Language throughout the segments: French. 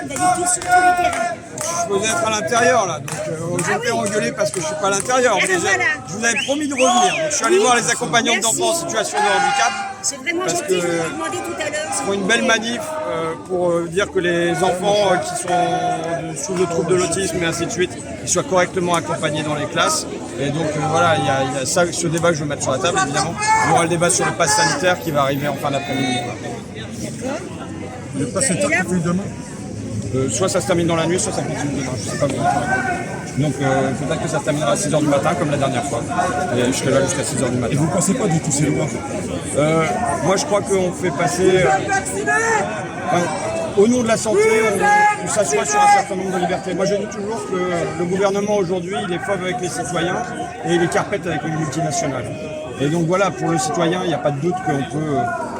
l'école d'habitude sur tous les terrains. Je suis supposé être à l'intérieur là, donc j'ai été engueulé parce que je suis pas à l'intérieur. Alors, voilà. Je vous avais promis de revenir. Donc, je suis allé voir les accompagnants d'enfants en situation de handicap. C'est vraiment Parce gentil, que je vous ai demandé tout à l'heure. Ils font une belle manif pour dire que les enfants qui sont sous le trouble de l'autisme et ainsi de suite, ils soient correctement accompagnés dans les classes. Et donc voilà, il y a ça, ce débat que je vais mettre sur la table évidemment. Il y aura le débat sur le pass sanitaire qui va arriver en fin d'après-midi. Le pass sanitaire qui finit demain. Soit ça se termine dans la nuit, soit ça continue demain, je sais pas vraiment. Donc peut-être que ça se terminera à 6h du matin comme la dernière fois. Et je serai là jusqu'à 6h du matin. Et vous ne pensez pas du tout ces lois? Moi je crois qu'on fait passer... au nom de la santé, on s'assoit sur un certain nombre de libertés. Moi je dis toujours que le gouvernement aujourd'hui, il est fauve avec les citoyens et il est carpette avec les multinationales. Et donc voilà, pour le citoyen, il n'y a pas de doute qu'on peut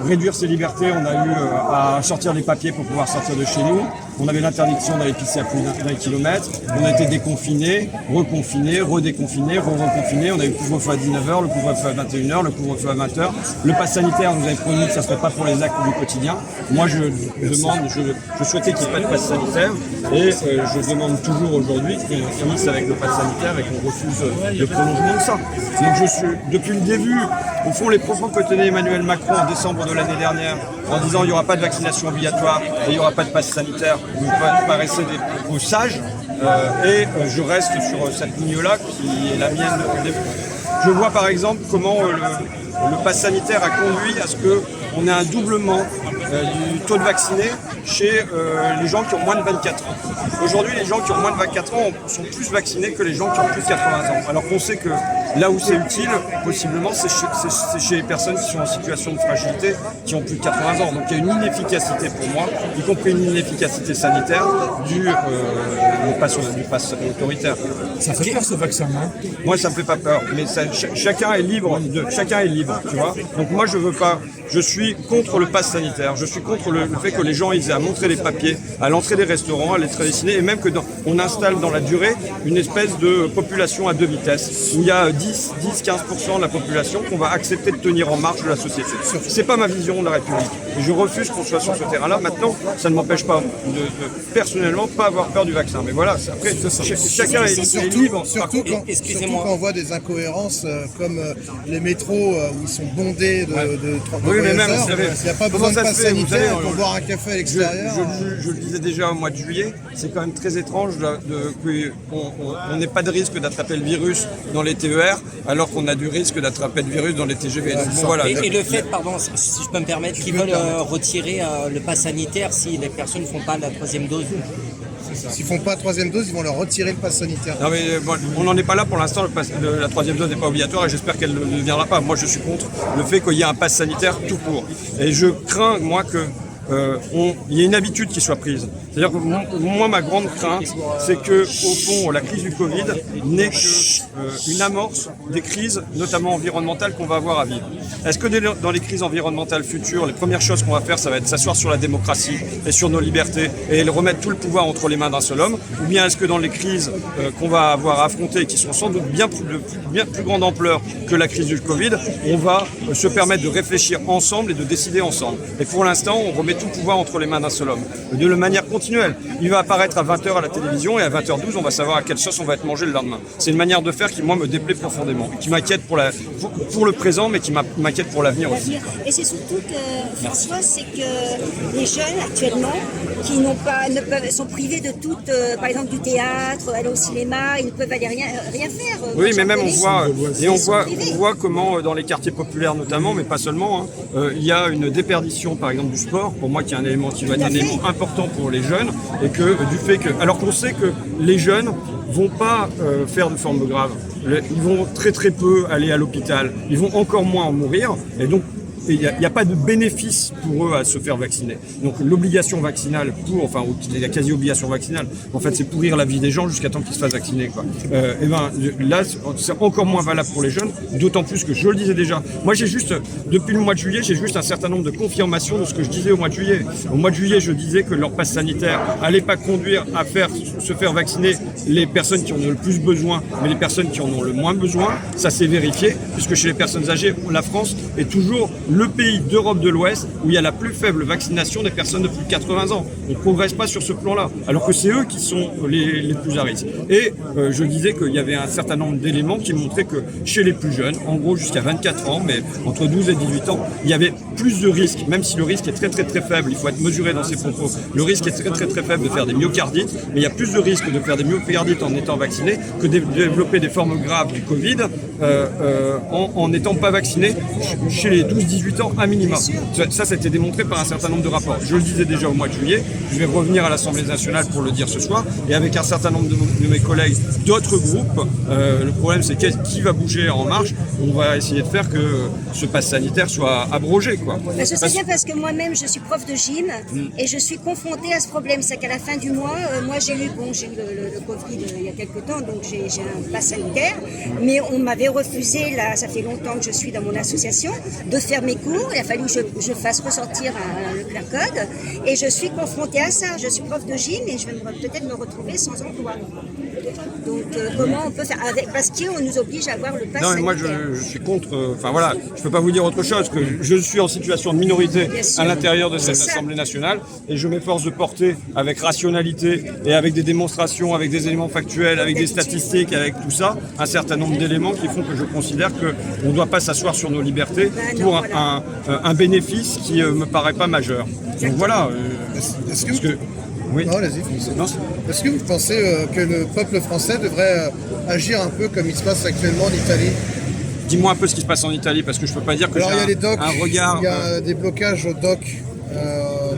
réduire ses libertés. On a eu à sortir les papiers pour pouvoir sortir de chez nous. On avait l'interdiction d'aller pisser à plus d'un kilomètre. On a été déconfinés, reconfinés, redéconfinés, reconfinés. On a eu le couvre-feu à 19h, le couvre-feu à 21h, le couvre-feu à 20h. Le pass sanitaire, nous avait promis que ça ne serait pas pour les actes du quotidien. Moi, je souhaitais qu'il n'y ait pas de pass sanitaire. Et je demande toujours aujourd'hui qu'on finisse avec le pass sanitaire et qu'on refuse le prolongement de ça. Donc depuis le début, au fond, les propos que tenait Emmanuel Macron en décembre de l'année dernière, en disant qu'il n'y aura pas de vaccination obligatoire et il n'y aura pas de pass sanitaire, me paraissaient des propos sages. Et je reste sur cette ligne-là qui est la mienne depuis le début. Je vois par exemple comment le pass sanitaire a conduit à ce qu'on ait un doublement du taux de vaccinés chez les gens qui ont moins de 24 ans. Aujourd'hui, les gens qui ont moins de 24 ans sont plus vaccinés que les gens qui ont plus de 80 ans. Alors qu'on sait que là où c'est utile, possiblement, c'est chez les personnes qui sont en situation de fragilité, qui ont plus de 80 ans. Donc il y a une inefficacité pour moi, y compris une inefficacité sanitaire du pass autoritaire. Ça fait peur ce vaccin, non? Moi, ça me fait pas peur, mais chacun est libre, tu vois. Donc moi, je veux pas. Je suis contre le pass sanitaire. Je suis contre le fait que les gens aient à montrer les papiers à l'entrée des restaurants, à l'entrée des ciné, et même que on installe dans la durée une espèce de population à deux vitesses, où il y a 10-15% de la population qu'on va accepter de tenir en marche de la société. C'est pas ma vision de la République. Et je refuse qu'on soit sur ce terrain-là. Maintenant, ça ne m'empêche pas de personnellement pas avoir peur du vaccin. Mais voilà, après, chacun est libre. Surtout quand on voit des incohérences comme les métros où ils sont bondés de mais même, vous savez, il n'y a pas besoin de pass sanitaire pour boire un café à l'extérieur. Je le disais déjà au mois de juillet, c'est quand même très étrange qu'on n'ait pas de risque d'attraper le virus dans les TER, alors qu'on a du risque d'attraper le virus dans les TGV. Donc, bon, voilà. Et le fait, pardon, si je peux me permettre, qu'ils veulent retirer le pass sanitaire si les personnes ne font pas la troisième dose. S'ils font pas la troisième dose, ils vont leur retirer le pass sanitaire. Non mais bon, on n'en est pas là pour l'instant, la troisième dose n'est pas obligatoire et j'espère qu'elle ne viendra pas. Moi je suis contre le fait qu'il y ait un pass sanitaire tout court. Et je crains, moi, il y ait une habitude qui soit prise. C'est-à-dire que moi, ma grande crainte, c'est que, au fond, la crise du Covid n'est qu'une amorce des crises, notamment environnementales, qu'on va avoir à vivre. Est-ce que dans les crises environnementales futures, les premières choses qu'on va faire, ça va être s'asseoir sur la démocratie et sur nos libertés et remettre tout le pouvoir entre les mains d'un seul homme? Ou bien est-ce que dans les crises qu'on va avoir à affronter, qui seront sans doute bien plus grande ampleur que la crise du Covid, on va se permettre de réfléchir ensemble et de décider ensemble? Et pour l'instant, on remet tout le pouvoir entre les mains d'un seul homme, de manière continuelle. Il va apparaître à 20h à la télévision et à 20h12, on va savoir à quelle sauce on va être mangé le lendemain. C'est une manière de faire qui, moi, me déplaît profondément, qui m'inquiète pour le présent, mais qui m'inquiète pour l'avenir aussi. Et c'est surtout que, François, c'est que les jeunes actuellement, qui sont privés de tout, par exemple du théâtre, aller au cinéma, ils ne peuvent aller rien faire. Oui, mais même on voit comment dans les quartiers populaires notamment, mais pas seulement, il y a une déperdition, par exemple, du sport, pour moi qui est un élément qui doit être un élément important pour les jeunes, et que du fait que, alors qu'on sait que les jeunes vont pas faire de forme grave, ils vont très très peu aller à l'hôpital, ils vont encore moins en mourir, et donc il n'y a pas de bénéfice pour eux à se faire vacciner. Donc l'obligation vaccinale la quasi-obligation vaccinale, en fait, c'est pourrir la vie des gens jusqu'à temps qu'ils se fassent vacciner, quoi. Et ben là, c'est encore moins valable pour les jeunes, d'autant plus que je le disais déjà. Moi, depuis le mois de juillet, j'ai juste un certain nombre de confirmations de ce que je disais au mois de juillet. Au mois de juillet, je disais que leur passe sanitaire allait pas conduire à se faire vacciner les personnes qui en ont le plus besoin, mais les personnes qui en ont le moins besoin. Ça s'est vérifié, puisque chez les personnes âgées, la France est toujours le pays d'Europe de l'Ouest où il y a la plus faible vaccination des personnes de plus de 80 ans. On ne progresse pas sur ce plan-là, alors que c'est eux qui sont les plus à risque. Et je disais qu'il y avait un certain nombre d'éléments qui montraient que chez les plus jeunes, en gros jusqu'à 24 ans, mais entre 12 et 18 ans, il y avait plus de risques, même si le risque est très très très faible, il faut être mesuré dans ses propos, le risque est très très très faible de faire des myocardites, mais il y a plus de risques de faire des myocardites en étant vacciné que de développer des formes graves du Covid en n'étant pas vacciné chez les 12-18 ans à minima. Ça a été démontré par un certain nombre de rapports. Je le disais déjà au mois de juillet, je vais revenir à l'Assemblée nationale pour le dire ce soir, et avec un certain nombre de mes collègues d'autres groupes, le problème c'est qui va bouger en marche, on va essayer de faire que ce pass sanitaire soit abrogé, quoi. Je sais bien parce que moi-même je suis prof de gym et je suis confrontée à ce problème, c'est qu'à la fin du mois, moi j'ai eu le Covid il y a quelques temps, donc j'ai un pass sanitaire, mais on m'avait refusé, là ça fait longtemps que je suis dans mon association, de faire mes cours, il a fallu que je fasse ressortir le QR code et je suis confrontée à ça, je suis prof de gym et je vais peut-être me retrouver sans emploi. Donc comment on peut faire parce qu'on nous oblige à avoir le pass sanitaire. Non, mais moi je suis contre, enfin voilà, je peux pas vous dire autre chose que je suis en situation de minorité à l'intérieur de cette Assemblée nationale et je m'efforce de porter avec rationalité et avec des démonstrations, avec des éléments factuels, avec des statistiques, avec tout ça, un certain nombre d'éléments qui font que je considère qu'on ne doit pas s'asseoir sur nos libertés pour un bénéfice qui me paraît pas majeur. Donc voilà. Oui. Non, vas-y, est-ce que vous pensez que le peuple français devrait agir un peu comme il se passe actuellement en Italie? Dis-moi un peu ce qui se passe en Italie, parce que je peux pas dire que alors, il y a les docks, un regard... Il y a des blocages aux docks.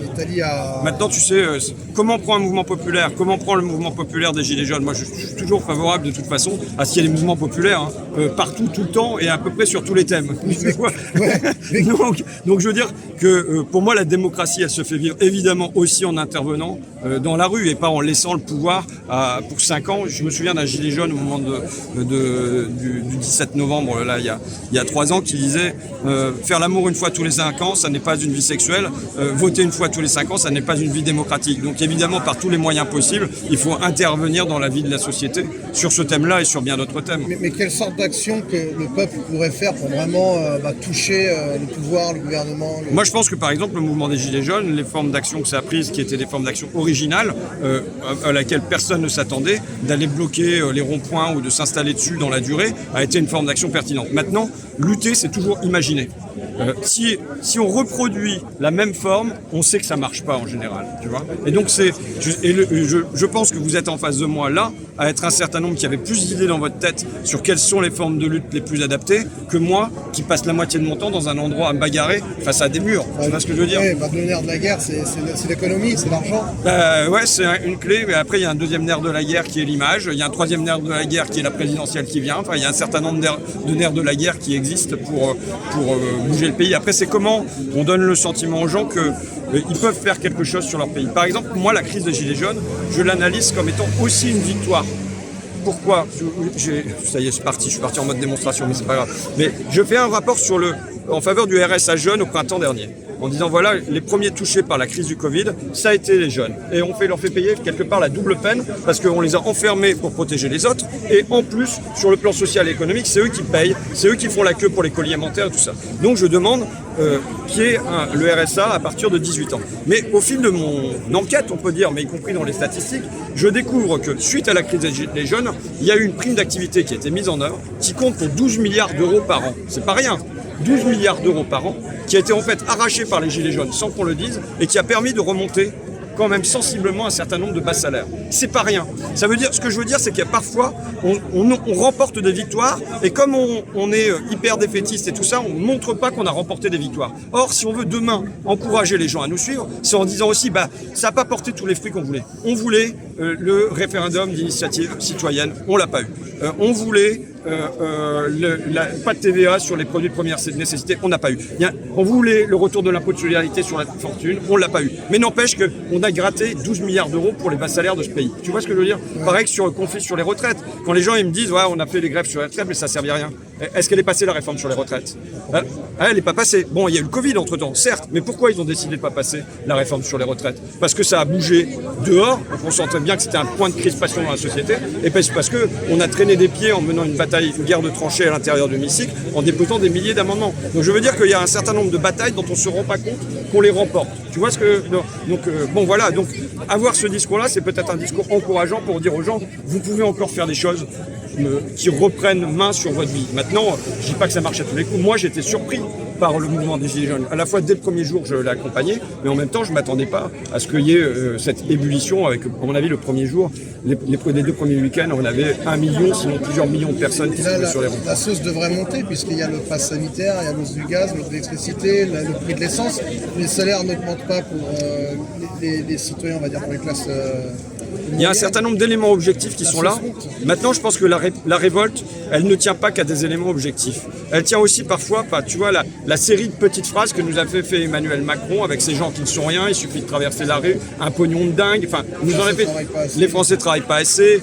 L'Italie a... Maintenant, tu sais, comment prend un mouvement populaire? Comment prend le mouvement populaire des Gilets jaunes? Moi, je suis toujours favorable de toute façon à ce qu'il y ait des mouvements populaires, partout, tout le temps, et à peu près sur tous les thèmes. Donc, je veux dire que pour moi, la démocratie, elle se fait vivre évidemment aussi en intervenant dans la rue et pas en laissant le pouvoir pour 5 ans. Je me souviens d'un Gilet jaune au moment du 17 novembre, là, il y a 3 ans, qui disait faire l'amour une fois tous les 5 ans, ça n'est pas une vie sexuelle. Voter une fois tous les 5 ans, ça n'est pas une vie démocratique. Donc évidemment, par tous les moyens possibles, il faut intervenir dans la vie de la société sur ce thème-là et sur bien d'autres thèmes. Mais quelle sorte d'action que le peuple pourrait faire pour vraiment toucher le pouvoir, le gouvernement Moi, je pense que par exemple, le mouvement des Gilets jaunes, les formes d'action que ça a prises, qui étaient des formes d'action originales, à laquelle personne ne s'attendait, d'aller bloquer les ronds-points ou de s'installer dessus dans la durée, a été une forme d'action pertinente. Maintenant, lutter, c'est toujours imaginer. Si on reproduit la même forme, on sait que ça marche pas en général, tu vois. Et donc je pense que vous êtes en face de moi là, à être un certain nombre qui avait plus d'idées dans votre tête sur quelles sont les formes de lutte les plus adaptées que moi, qui passe la moitié de mon temps dans un endroit à me bagarrer face à des murs. Tu vois ce que je veux dire? Oui, le nerf de la guerre, c'est l'économie, c'est l'argent. Ouais, c'est une clé, mais après il y a un deuxième nerf de la guerre qui est l'image, il y a un troisième nerf de la guerre qui est la présidentielle qui vient, enfin il y a un certain nombre de nerfs de la guerre qui existent pour bouger le pays. Après, c'est comment on donne le sentiment aux gens qu'ils peuvent faire quelque chose sur leur pays. Par exemple, moi, la crise des Gilets jaunes, je l'analyse comme étant aussi une victoire. Pourquoi? Ça y est, c'est parti, je suis parti en mode démonstration, mais c'est pas grave. Mais je fais un rapport en faveur du RSA jeune au printemps dernier, en disant voilà, les premiers touchés par la crise du Covid, ça a été les jeunes. Et on leur fait payer quelque part la double peine, parce qu'on les a enfermés pour protéger les autres, et en plus, sur le plan social et économique, c'est eux qui payent, c'est eux qui font la queue pour les colis alimentaires et tout ça. Donc je demande qu'il y ait le RSA à partir de 18 ans. Mais au fil de mon enquête, on peut dire, mais y compris dans les statistiques, je découvre que suite à la crise des jeunes, il y a eu une prime d'activité qui a été mise en œuvre, qui compte pour 12 milliards d'euros par an. C'est pas rien. 12 milliards d'euros par an, qui a été en fait arraché par les Gilets jaunes sans qu'on le dise, et qui a permis de remonter quand même sensiblement un certain nombre de bas salaires. C'est pas rien. Ça veut dire, ce que je veux dire, c'est qu'il y a parfois, on remporte des victoires, et comme on est hyper défaitiste et tout ça, on ne montre pas qu'on a remporté des victoires. Or, si on veut demain encourager les gens à nous suivre, c'est en disant aussi, ça n'a pas porté tous les fruits qu'on voulait. On voulait le référendum d'initiative citoyenne, on l'a pas eu. On voulait pas de TVA sur les produits de première nécessité, on n'a pas eu. On voulait le retour de l'impôt de solidarité sur la fortune, on l'a pas eu. Mais n'empêche qu'on a gratté 12 milliards d'euros pour les bas salaires de ce pays. Tu vois ce que je veux dire? Pareil que sur le conflit sur les retraites. Quand les gens ils me disent ouais, on a fait les grèves sur les retraites, mais ça ne servait à rien. Est-ce qu'elle est passée la réforme sur les retraites? Elle n'est pas passée. Bon, il y a eu le Covid entre temps, certes, mais pourquoi ils ont décidé de ne pas passer la réforme sur les retraites? Parce que ça a bougé dehors, on sentait bien que c'était un point de crispation dans la société, et parce qu'on a traîné des pieds en menant une bataille une guerre de tranchées à l'intérieur de l'hémicycle en déposant des milliers d'amendements. Donc je veux dire qu'il y a un certain nombre de batailles dont on ne se rend pas compte qu'on les remporte. Tu vois ce que... Donc bon voilà, donc avoir ce discours-là, c'est peut-être un discours encourageant pour dire aux gens, vous pouvez encore faire des choses qui reprennent main sur votre vie. Maintenant, je ne dis pas que ça marche à tous les coups. Moi, j'étais surpris par le mouvement des Gilets jaunes. À la fois, dès le premier jour, je l'ai accompagné, mais en même temps, je ne m'attendais pas à ce qu'il y ait cette ébullition avec, à mon avis, le premier jour, les 2 premiers week-ends, on avait 1 million, sinon plusieurs millions de personnes qui se trouvaient sur les ronds. La sauce devrait monter puisqu'il y a le pass sanitaire, il y a l'hausse du gaz, l'hausse de l'électricité, le prix de l'essence. Les salaires n'augmentent pas pour les citoyens, on va dire, pour les classes... Il y a un certain nombre d'éléments objectifs qui sont là. Maintenant, je pense que la révolte, elle ne tient pas qu'à des éléments objectifs. Elle tient aussi parfois, tu vois, la série de petites phrases que nous a fait Emmanuel Macron avec ces gens qui ne sont rien, il suffit de traverser la rue, un pognon de dingue. Enfin, nous en avait fait, les Français travaillent pas assez,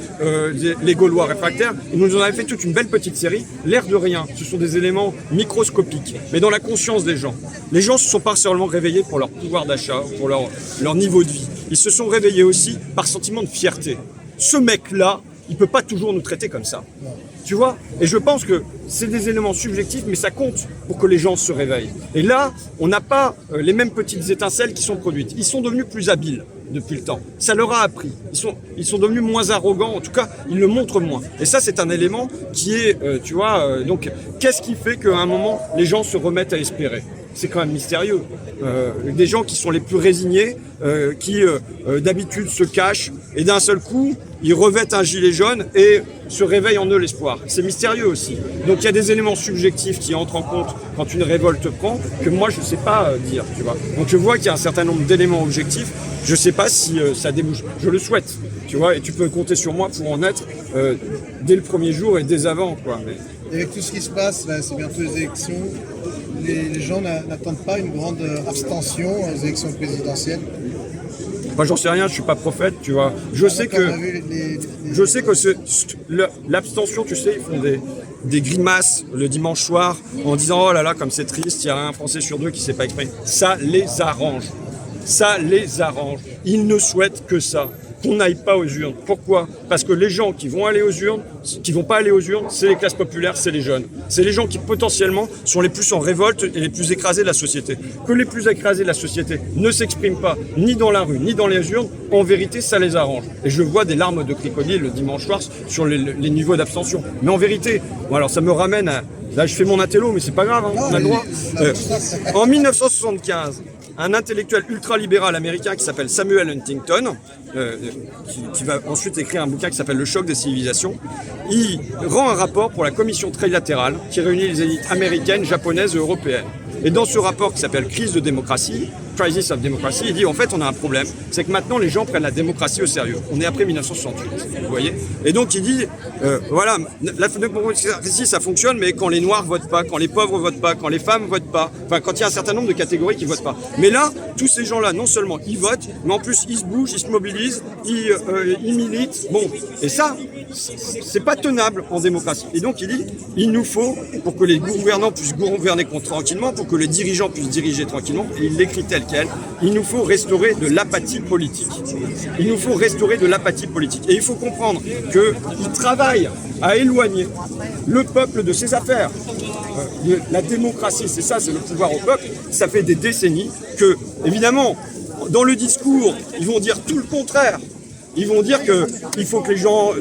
les Gaulois réfractaires. Ils nous en avaient fait toute une belle petite série. L'air de rien, ce sont des éléments microscopiques, mais dans la conscience des gens. Les gens se sont pas seulement réveillés pour leur pouvoir d'achat, pour leur niveau de vie. Ils se sont réveillés aussi par sentiment de fierté. Ce mec-là, il peut pas toujours nous traiter comme ça. Tu vois? Et je pense que c'est des éléments subjectifs, mais ça compte pour que les gens se réveillent. Et là, on n'a pas les mêmes petites étincelles qui sont produites. Ils sont devenus plus habiles depuis le temps. Ça leur a appris. Ils sont devenus moins arrogants. En tout cas, ils le montrent moins. Et ça, c'est un élément qui est, donc, qu'est-ce qui fait qu'à un moment, les gens se remettent à espérer? C'est quand même mystérieux. Des gens qui sont les plus résignés, qui d'habitude se cachent, et d'un seul coup, ils revêtent un gilet jaune et se réveillent en eux l'espoir. C'est mystérieux aussi. Donc il y a des éléments subjectifs qui entrent en compte quand une révolte prend, que moi je ne sais pas dire, tu vois. Donc je vois qu'il y a un certain nombre d'éléments objectifs. Je ne sais pas si ça débouche. Je le souhaite, tu vois, et tu peux compter sur moi pour en être dès le premier jour et dès avant, quoi. Mais... Et avec tout ce qui se passe, là, c'est bientôt les élections, les gens n'attendent pas une grande abstention aux élections présidentielles. Moi, j'en sais rien, je suis pas prophète, tu vois. Je sais que l'abstention, tu sais, ils font des grimaces le dimanche soir en disant oh là là, comme c'est triste, il y a un Français sur 2 qui s'est pas exprimé. Ça les arrange. Ça les arrange. Ils ne souhaitent que ça. Qu'on n'aille pas aux urnes. Pourquoi? Parce que les gens qui vont aller aux urnes, qui vont pas aller aux urnes, c'est les classes populaires, c'est les jeunes. C'est les gens qui potentiellement sont les plus en révolte et les plus écrasés de la société. Que les plus écrasés de la société ne s'expriment pas ni dans la rue, ni dans les urnes, en vérité, ça les arrange. Et je vois des larmes de crocodile le dimanche soir sur les niveaux d'abstention. Mais en vérité, bon alors ça me ramène à... Là, je fais mon intello, mais c'est pas grave, hein, on a le droit. En 1975, un intellectuel ultra-libéral américain qui s'appelle Samuel Huntington, qui va ensuite écrire un bouquin qui s'appelle Le choc des civilisations, il rend un rapport pour la commission trilatérale qui réunit les élites américaines, japonaises et européennes. Et dans ce rapport qui s'appelle Crise de démocratie, Crisis of Democracy, il dit en fait on a un problème, c'est que maintenant les gens prennent la démocratie au sérieux. On est après 1968, vous voyez. Et donc il dit, voilà, la démocratie ça fonctionne, mais quand les Noirs votent pas, quand les pauvres votent pas, quand les femmes votent pas, enfin quand il y a un certain nombre de catégories qui votent pas. Mais là, tous ces gens-là, non seulement ils votent, mais en plus ils se bougent, ils se mobilisent, ils militent. Bon, et ça, c'est pas tenable en démocratie. Et donc il dit, il nous faut, pour que les gouvernants puissent gouverner tranquillement, pour que les dirigeants puissent diriger tranquillement, et il l'écrit tel quel, il nous faut restaurer de l'apathie politique. Il nous faut restaurer de l'apathie politique. Et il faut comprendre qu'il travaille à éloigner le peuple de ses affaires. La démocratie, c'est ça, c'est le pouvoir au peuple. Ça fait des décennies que, évidemment, dans le discours, ils vont dire tout le contraire. Ils vont dire qu'il faut que les gens,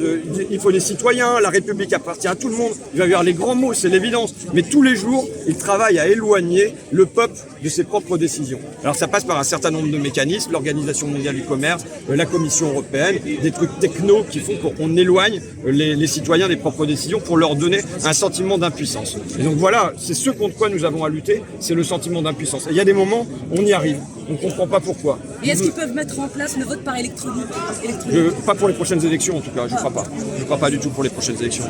il faut des citoyens, la République appartient à tout le monde. Il va y avoir les grands mots, c'est l'évidence. Mais tous les jours, ils travaillent à éloigner le peuple de ses propres décisions. Alors ça passe par un certain nombre de mécanismes, l'Organisation mondiale du commerce, la Commission européenne, des trucs techno qui font qu'on éloigne les citoyens des propres décisions pour leur donner un sentiment d'impuissance. Et donc voilà, c'est ce contre quoi nous avons à lutter, c'est le sentiment d'impuissance. Et il y a des moments, on y arrive, on ne comprend pas pourquoi. Et est-ce qu'ils peuvent mettre en place le vote par électronique? Pas pour les prochaines élections en tout cas, je ne crois pas. Je ne crois pas du tout pour les prochaines élections.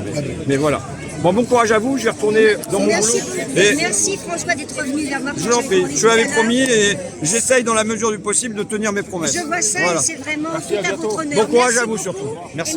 Mais voilà. Bon courage à vous, je vais retourner dans mon boulot. Merci François d'être venu vers moi. Je vous en prie, je l'avais promis et j'essaye dans la mesure du possible de tenir mes promesses. Je vois ça Voilà. et c'est vraiment tout à votre honneur. Bon courage à vous surtout. Merci.